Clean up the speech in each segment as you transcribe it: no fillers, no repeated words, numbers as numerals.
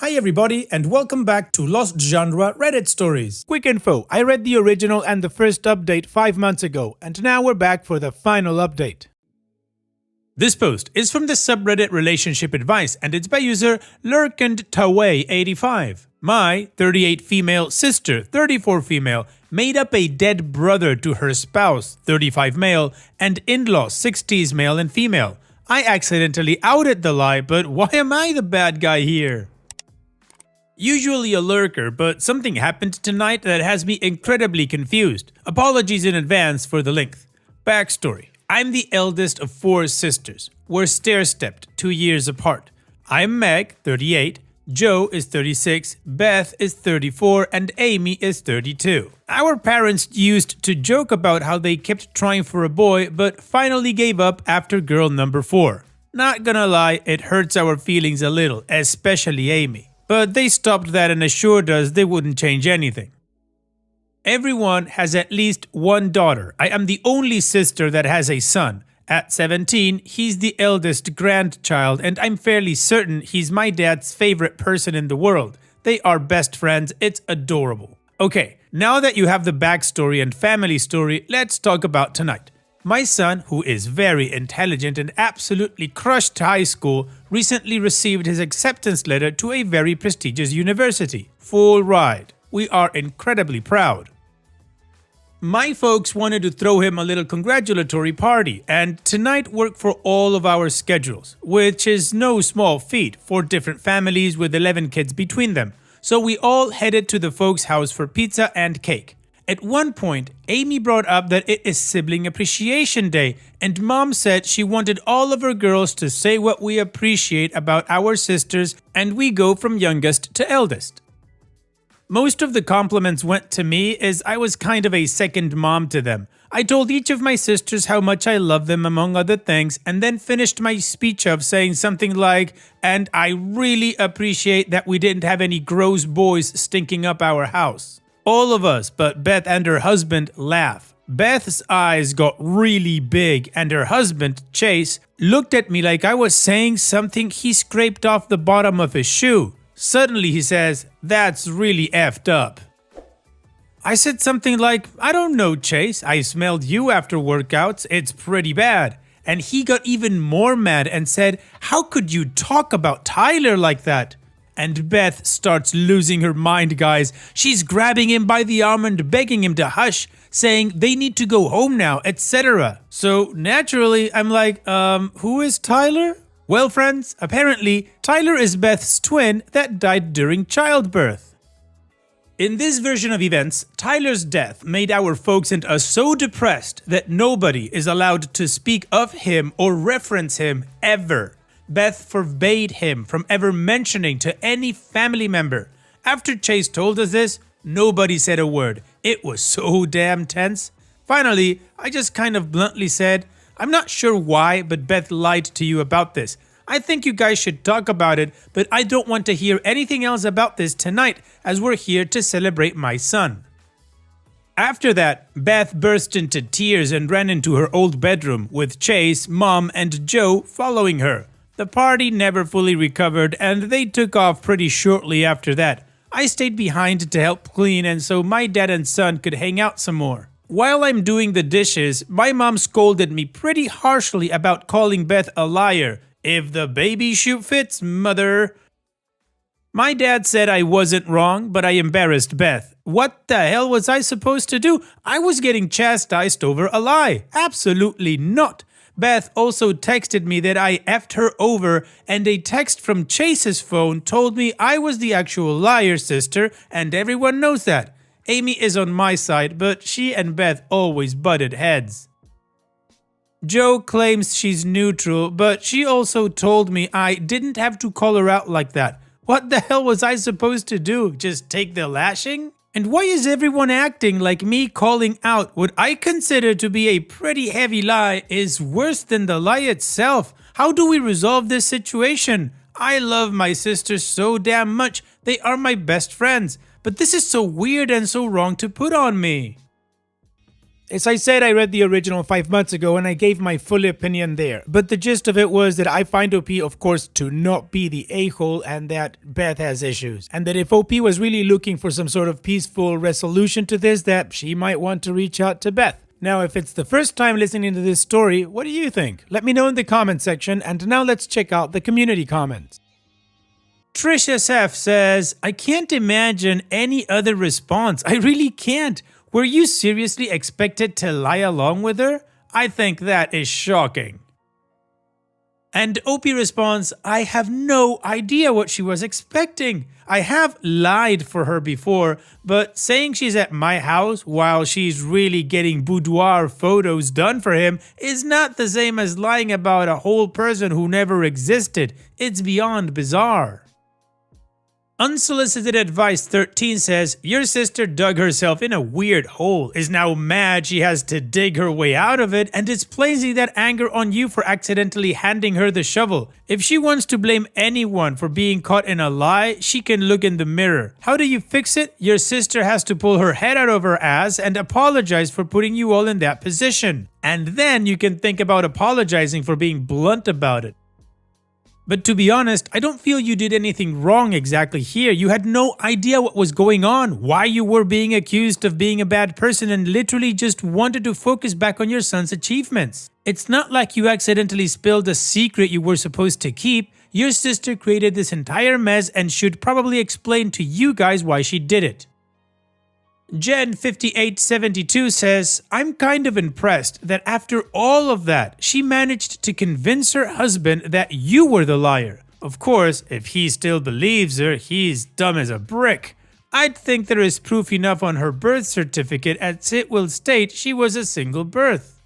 Hi everybody and welcome back to Lost Genre Reddit Stories. Quick info, I read the original and the first update 5 months ago, and now we're back for the final update. This post is from the subreddit Relationship Advice and it's by user Lurkandtaway85. My 38 female sister, 34 female, made up a dead brother to her spouse, 35 male, and in-law, 60s male and female. I accidentally outed the lie, but why am I the bad guy here? Usually a lurker, but something happened tonight that has me incredibly confused. Apologies in advance for the length. Backstory. I'm the eldest of 4 sisters. We're stair-stepped, 2 years apart. I'm Meg, 38, Joe is 36, Beth is 34, and Amy is 32. Our parents used to joke about how they kept trying for a boy, but finally gave up after girl number 4. Not gonna lie, it hurts our feelings a little, especially Amy. But they stopped that and assured us they wouldn't change anything. Everyone has at least one daughter. I am the only sister that has a son. At 17, he's the eldest grandchild, and I'm fairly certain he's my dad's favorite person in the world. They are best friends, it's adorable. Okay, now that you have the backstory and family story, let's talk about tonight. My son, who is very intelligent and absolutely crushed high school, recently received his acceptance letter to a very prestigious university. Full ride. We are incredibly proud. My folks wanted to throw him a little congratulatory party, and tonight worked for all of our schedules, which is no small feat for different families with 11 kids between them. So we all headed to the folks' house for pizza and cake. At one point, Amy brought up that it is Sibling Appreciation Day, and Mom said she wanted all of her girls to say what we appreciate about our sisters, and we go from youngest to eldest. Most of the compliments went to me as I was kind of a second mom to them. I told each of my sisters how much I love them among other things, and then finished my speech of saying something like, "And I really appreciate that we didn't have any gross boys stinking up our house." All of us, but Beth and her husband, laugh. Beth's eyes got really big and her husband, Chase, looked at me like I was saying something he scraped off the bottom of his shoe. Suddenly he says, "That's really effed up." I said something like, "I don't know, Chase, I smelled you after workouts, it's pretty bad." And he got even more mad and said, "How could you talk about Tyler like that?" And Beth starts losing her mind, guys. She's grabbing him by the arm and begging him to hush, saying they need to go home now, etc. So naturally, I'm like, who is Tyler? Well, friends, apparently, Tyler is Beth's twin that died during childbirth. In this version of events, Tyler's death made our folks and us so depressed that nobody is allowed to speak of him or reference him ever. Beth forbade him from ever mentioning to any family member. After Chase told us this, nobody said a word. It was so damn tense. Finally, I just kind of bluntly said, "I'm not sure why, but Beth lied to you about this. I think you guys should talk about it, but I don't want to hear anything else about this tonight as we're here to celebrate my son." After that, Beth burst into tears and ran into her old bedroom with Chase, Mom, and Joe following her. The party never fully recovered and they took off pretty shortly after that. I stayed behind to help clean and so my dad and son could hang out some more. While I'm doing the dishes, my mom scolded me pretty harshly about calling Beth a liar. "If the baby shoe fits, mother." My dad said I wasn't wrong, but I embarrassed Beth. What the hell was I supposed to do? I was getting chastised over a lie. Absolutely not. Beth also texted me that I effed her over, and a text from Chase's phone told me I was the actual liar, sister, and everyone knows that. Amy is on my side, but she and Beth always butted heads. Joe claims she's neutral, but she also told me I didn't have to call her out like that. What the hell was I supposed to do? Just take the lashing? And why is everyone acting like me calling out what I consider to be a pretty heavy lie is worse than the lie itself? How do we resolve this situation? I love my sisters so damn much. They are my best friends. But this is so weird and so wrong to put on me. As I said, I read the original 5 months ago and I gave my full opinion there. But the gist of it was that I find OP, of course, to not be the a-hole and that Beth has issues. And that if OP was really looking for some sort of peaceful resolution to this, that she might want to reach out to Beth. Now, if it's the first time listening to this story, what do you think? Let me know in the comment section, and now let's check out the community comments. Trish SF says, I can't imagine any other response. I really can't. Were you seriously expected to lie along with her? I think that is shocking. And OP responds, I have no idea what she was expecting. I have lied for her before, but saying she's at my house while she's really getting boudoir photos done for him is not the same as lying about a whole person who never existed. It's beyond bizarre. Unsolicited Advice 13 says, your sister dug herself in a weird hole, is now mad she has to dig her way out of it, and is placing that anger on you for accidentally handing her the shovel. If she wants to blame anyone for being caught in a lie, she can look in the mirror. How do you fix it? Your sister has to pull her head out of her ass and apologize for putting you all in that position. And then you can think about apologizing for being blunt about it. But to be honest, I don't feel you did anything wrong exactly here. You had no idea what was going on, why you were being accused of being a bad person, and literally just wanted to focus back on your son's achievements. It's not like you accidentally spilled a secret you were supposed to keep. Your sister created this entire mess and should probably explain to you guys why she did it. Jen5872 says, I'm kind of impressed that after all of that, she managed to convince her husband that you were the liar. Of course, if he still believes her, he's dumb as a brick. I'd think there is proof enough on her birth certificate as it will state she was a single birth.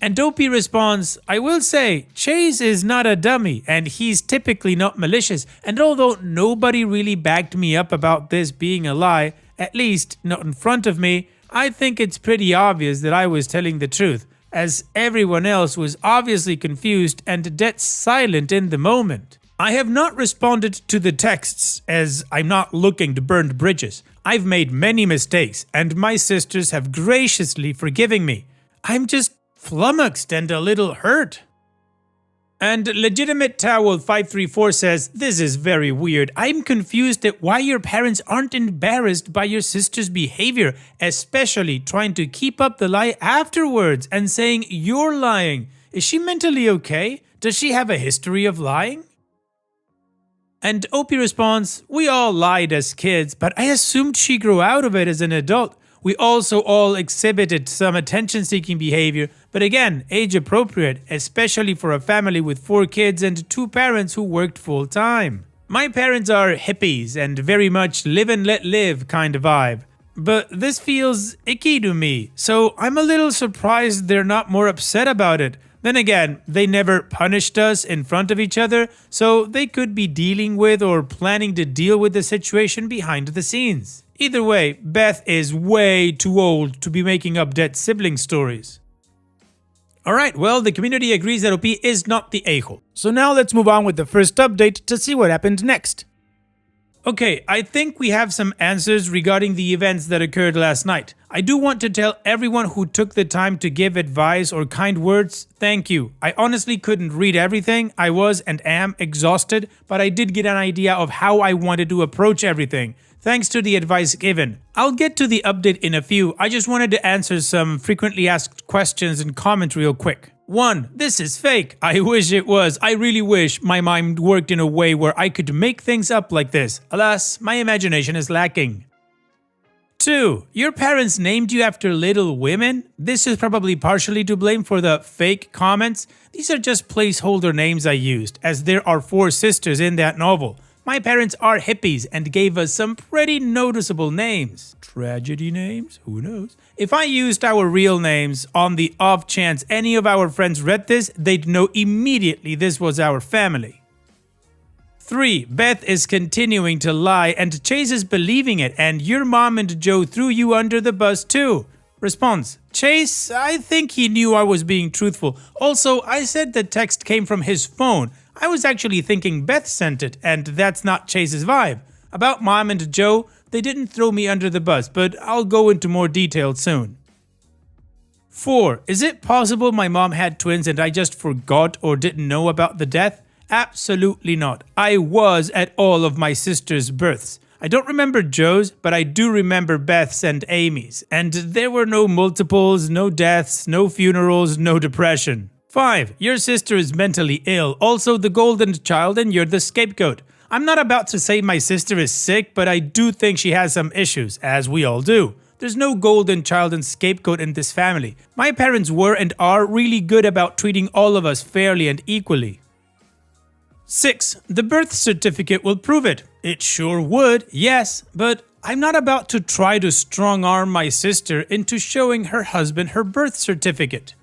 And Dopey responds, I will say, Chase is not a dummy and he's typically not malicious, and although nobody really backed me up about this being a lie, at least not in front of me, I think it's pretty obvious that I was telling the truth, as everyone else was obviously confused and dead silent in the moment. I have not responded to the texts, as I'm not looking to burn bridges. I've made many mistakes, and my sisters have graciously forgiven me. I'm just flummoxed and a little hurt. And Legitimate Towel 534 says, this is very weird. I'm confused at why your parents aren't embarrassed by your sister's behavior, especially trying to keep up the lie afterwards and saying you're lying. Is she mentally okay? Does she have a history of lying? And Opie responds, we all lied as kids, but I assumed she grew out of it as an adult. We also all exhibited some attention-seeking behavior, but again, age-appropriate, especially for a family with 4 kids and 2 parents who worked full-time. My parents are hippies and very much live and let live kind of vibe. But this feels icky to me, so I'm a little surprised they're not more upset about it. Then again, they never punished us in front of each other, so they could be dealing with or planning to deal with the situation behind the scenes. Either way, Beth is way too old to be making up dead sibling stories. Alright, well, the community agrees that OP is not the a-hole. So now let's move on with the first update to see what happened next. Okay, I think we have some answers regarding the events that occurred last night. I do want to tell everyone who took the time to give advice or kind words, thank you. I honestly couldn't read everything. I was and am exhausted, but I did get an idea of how I wanted to approach everything. Thanks to the advice given. I'll get to the update in a few. I just wanted to answer some frequently asked questions and comment real quick. 1. This is fake. I wish it was. I really wish my mind worked in a way where I could make things up like this. Alas, my imagination is lacking. 2. Your parents named you after Little Women? This is probably partially to blame for the fake comments. These are just placeholder names I used, as there are 4 sisters in that novel. My parents are hippies and gave us some pretty noticeable names. Tragedy names? Who knows? If I used our real names, on the off chance any of our friends read this, they'd know immediately this was our family. 3. Beth is continuing to lie and Chase is believing it, and your mom and Joe threw you under the bus too. Response: Chase, I think he knew I was being truthful. Also, I said the text came from his phone. I was actually thinking Beth sent it, and that's not Chase's vibe. About Mom and Joe, they didn't throw me under the bus, but I'll go into more detail soon. 4. Is it possible my mom had twins and I just forgot or didn't know about the death? Absolutely not. I was at all of my sister's births. I don't remember Joe's, but I do remember Beth's and Amy's. And there were no multiples, no deaths, no funerals, no depression. 5. Your sister is mentally ill, also the golden child, and you're the scapegoat. I'm not about to say my sister is sick, but I do think she has some issues, as we all do. There's no golden child and scapegoat in this family. My parents were and are really good about treating all of us fairly and equally. 6. The birth certificate will prove it. It sure would, yes, but I'm not about to try to strong-arm my sister into showing her husband her birth certificate.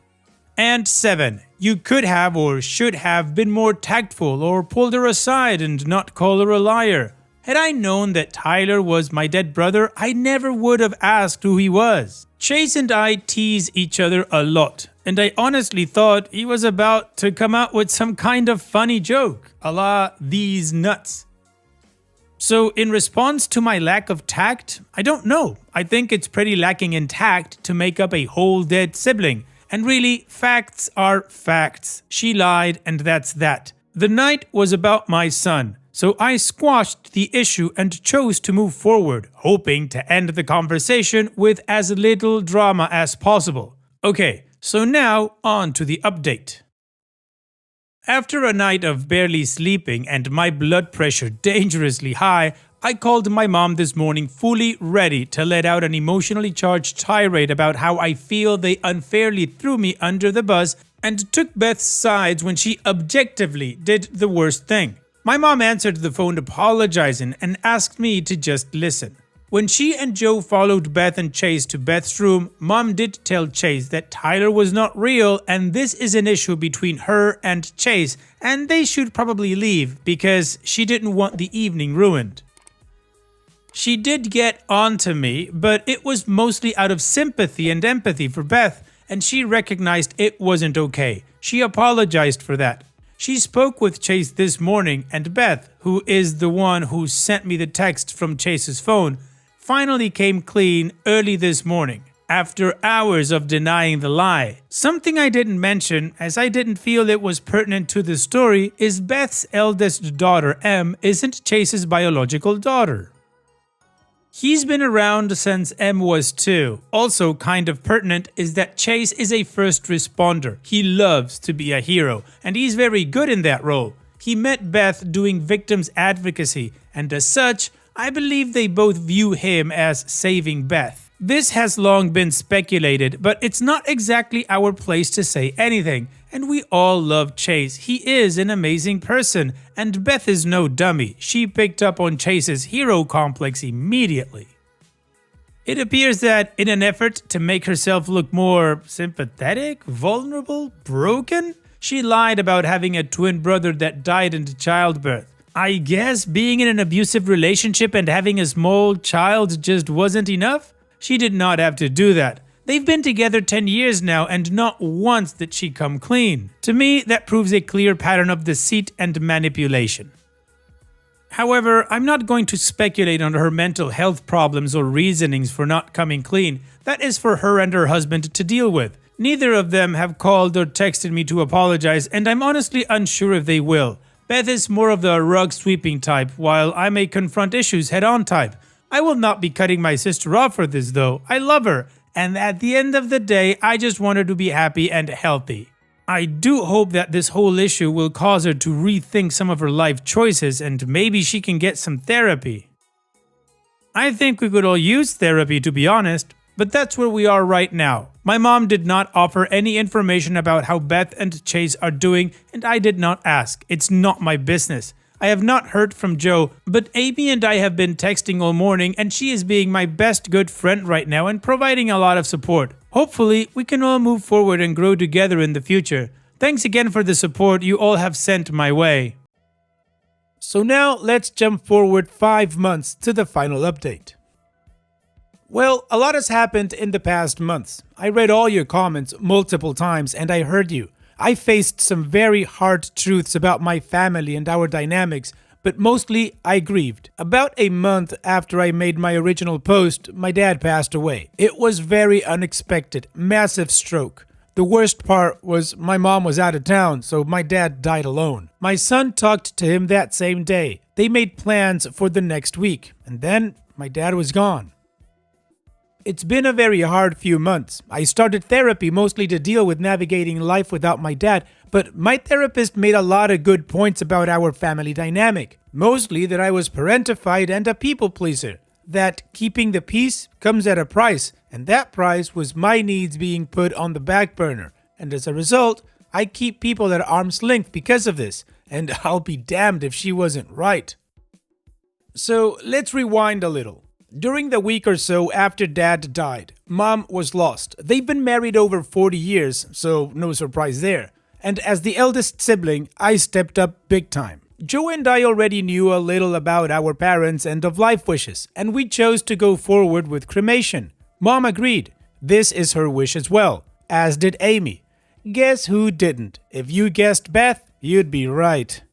And 7. You could have or should have been more tactful or pulled her aside and not call her a liar. Had I known that Tyler was my dead brother, I never would have asked who he was. Chase and I tease each other a lot, and I honestly thought he was about to come out with some kind of funny joke, a la these nuts. So in response to my lack of tact, I don't know. I think it's pretty lacking in tact to make up a whole dead sibling. And really, facts are facts. She lied, and that's that. The night was about my son, so I squashed the issue and chose to move forward, hoping to end the conversation with as little drama as possible. Okay, so now on to the update. After a night of barely sleeping and my blood pressure dangerously high, I called my mom this morning fully ready to let out an emotionally charged tirade about how I feel they unfairly threw me under the bus and took Beth's sides when she objectively did the worst thing. My mom answered the phone apologizing and asked me to just listen. When she and Joe followed Beth and Chase to Beth's room, Mom did tell Chase that Tyler was not real and this is an issue between her and Chase and they should probably leave because she didn't want the evening ruined. She did get on to me, but it was mostly out of sympathy and empathy for Beth, and she recognized it wasn't okay. She apologized for that. She spoke with Chase this morning, and Beth, who is the one who sent me the text from Chase's phone, finally came clean early this morning, after hours of denying the lie. Something I didn't mention, as I didn't feel it was pertinent to the story, is Beth's eldest daughter, Em, isn't Chase's biological daughter. He's been around since Em was 2. Also kind of pertinent is that Chase is a first responder. He loves to be a hero, and he's very good in that role. He met Beth doing victims advocacy, and as such, I believe they both view him as saving Beth. This has long been speculated, but it's not exactly our place to say anything. And we all love Chase. He is an amazing person, and Beth is no dummy. She picked up on Chase's hero complex immediately. It appears that in an effort to make herself look more sympathetic, vulnerable, broken, she lied about having a twin brother that died in childbirth. I guess being in an abusive relationship and having a small child just wasn't enough? She did not have to do that. They've been together 10 years now and not once did she come clean. To me, that proves a clear pattern of deceit and manipulation. However, I'm not going to speculate on her mental health problems or reasonings for not coming clean. That is for her and her husband to deal with. Neither of them have called or texted me to apologize, and I'm honestly unsure if they will. Beth is more of the rug-sweeping type, while I'm a confront issues head-on type. I will not be cutting my sister off for this though. I love her. And at the end of the day, I just want her to be happy and healthy. I do hope that this whole issue will cause her to rethink some of her life choices and maybe she can get some therapy. I think we could all use therapy, to be honest, but that's where we are right now. My mom did not offer any information about how Beth and Chase are doing, and I did not ask. It's not my business. I have not heard from Joe, but Amy and I have been texting all morning and she is being my best good friend right now and providing a lot of support. Hopefully, we can all move forward and grow together in the future. Thanks again for the support you all have sent my way. So now, let's jump forward 5 months to the final update. Well, a lot has happened in the past months. I read all your comments multiple times and I heard you. I faced some very hard truths about my family and our dynamics, but mostly I grieved. About a month after I made my original post, my dad passed away. It was very unexpected, massive stroke. The worst part was my mom was out of town, so my dad died alone. My son talked to him that same day. They made plans for the next week, and then my dad was gone. It's been a very hard few months. I started therapy mostly to deal with navigating life without my dad, but my therapist made a lot of good points about our family dynamic. Mostly that I was parentified and a people pleaser. That keeping the peace comes at a price, and that price was my needs being put on the back burner. And as a result, I keep people at arm's length because of this, and I'll be damned if she wasn't right. So let's rewind a little. During the week or so after Dad died, Mom was lost. They've been married over 40 years, so no surprise there. And as the eldest sibling, I stepped up big time. Joe and I already knew a little about our parents' end-of-life wishes, and we chose to go forward with cremation. Mom agreed. This is her wish as well, as did Amy. Guess who didn't? If you guessed Beth, you'd be right.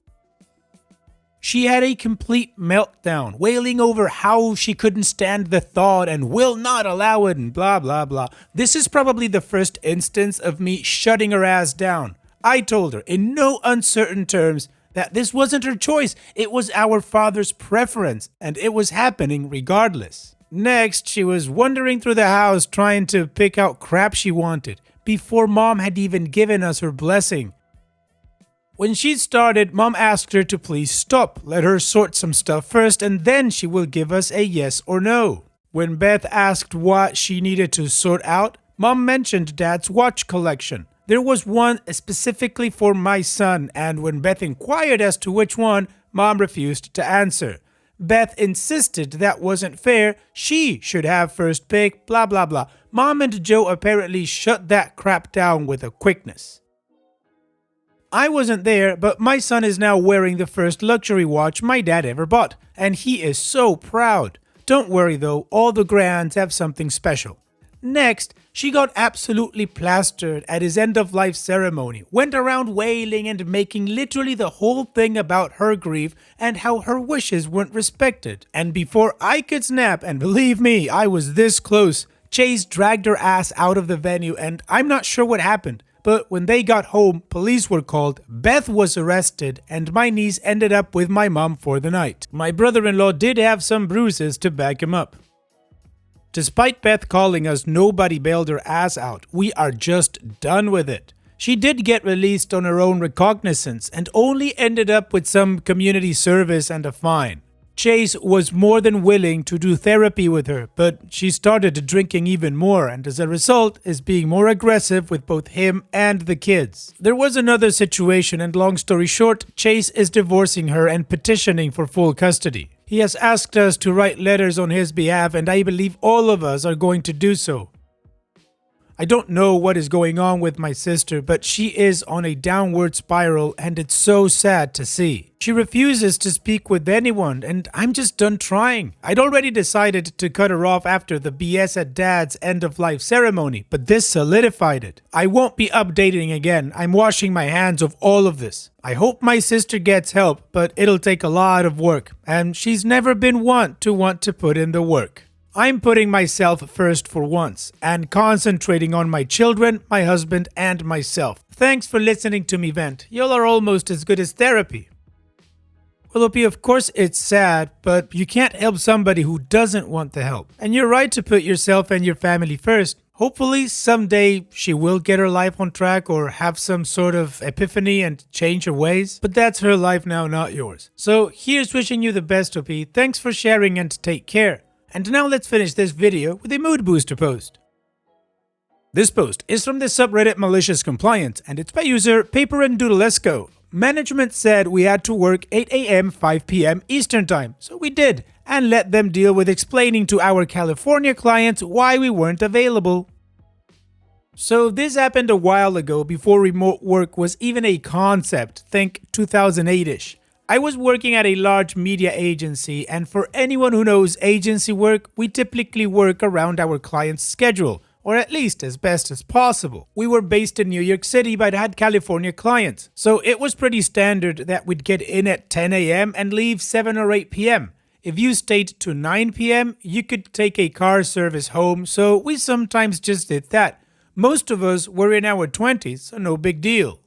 She had a complete meltdown, wailing over how she couldn't stand the thought and will not allow it and blah blah blah. This is probably the first instance of me shutting her ass down. I told her in no uncertain terms that this wasn't her choice, it was our father's preference, and it was happening regardless. Next, she was wandering through the house trying to pick out crap she wanted, before Mom had even given us her blessing. When she started, Mom asked her to please stop, let her sort some stuff first, and then she will give us a yes or no. When Beth asked what she needed to sort out, Mom mentioned Dad's watch collection. There was one specifically for my son, and when Beth inquired as to which one, Mom refused to answer. Beth insisted that wasn't fair, she should have first pick, blah blah blah. Mom and Joe apparently shut that crap down with a quickness. I wasn't there, but my son is now wearing the first luxury watch my dad ever bought, and he is so proud. Don't worry though, all the grands have something special. Next, she got absolutely plastered at his end-of-life ceremony, went around wailing and making literally the whole thing about her grief and how her wishes weren't respected. And before I could snap, and believe me, I was this close, Chase dragged her ass out of the venue, and I'm not sure what happened. But when they got home, police were called, Beth was arrested, and my niece ended up with my mom for the night. My brother-in-law did have some bruises to back him up. Despite Beth calling us nobody bailed her ass out, we are just done with it. She did get released on her own recognizance and only ended up with some community service and a fine. Chase was more than willing to do therapy with her, but she started drinking even more and as a result is being more aggressive with both him and the kids. There was another situation and long story short, Chase is divorcing her and petitioning for full custody. He has asked us to write letters on his behalf and I believe all of us are going to do so. I don't know what is going on with my sister, but she is on a downward spiral and it's so sad to see. She refuses to speak with anyone and I'm just done trying. I'd already decided to cut her off after the BS at Dad's end-of-life ceremony, but this solidified it. I won't be updating again. I'm washing my hands of all of this. I hope my sister gets help, but it'll take a lot of work, and she's never been one to want to put in the work. I'm putting myself first for once and concentrating on my children, my husband, and myself. Thanks for listening to me vent. Y'all are almost as good as therapy. Well, OP, of course it's sad, but you can't help somebody who doesn't want the help. And you're right to put yourself and your family first. Hopefully someday she will get her life on track or have some sort of epiphany and change her ways. But that's her life now, not yours. So here's wishing you the best, OP. Thanks for sharing and take care. And now let's finish this video with a mood booster post. This post is from the subreddit Malicious Compliance and it's by user Paper and Doodlesco. Management said we had to work 8 a.m. 5 p.m. Eastern Time, so we did, and let them deal with explaining to our California clients why we weren't available. So this happened a while ago before remote work was even a concept, think 2008-ish. I was working at a large media agency, and for anyone who knows agency work, we typically work around our client's schedule. or at least as best as possible. We were based in New York City but had California clients, so it was pretty standard that we'd get in at 10 a.m. and leave 7 or 8 p.m. If you stayed to 9 p.m., you could take a car service home, so we sometimes just did that. Most of us were in our 20s, so no big deal.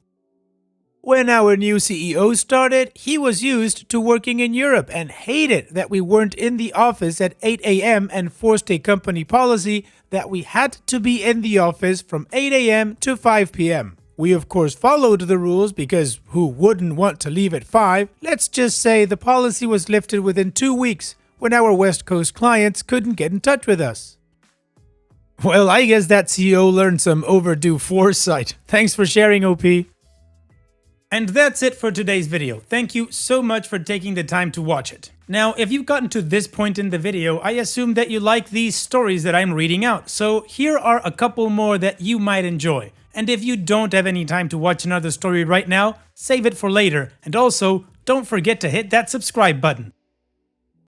When our new CEO started, he was used to working in Europe and hated that we weren't in the office at 8 a.m. and forced a company policy that we had to be in the office from 8 a.m. to 5 p.m. We of course followed the rules because who wouldn't want to leave at 5? Let's just say the policy was lifted within 2 weeks when our West Coast clients couldn't get in touch with us. Well, I guess that CEO learned some overdue foresight. Thanks for sharing, OP. And that's it for today's video. Thank you so much for taking the time to watch it. Now, if you've gotten to this point in the video, I assume that you like these stories that I'm reading out. So here are a couple more that you might enjoy. And if you don't have any time to watch another story right now, save it for later. And also, don't forget to hit that subscribe button.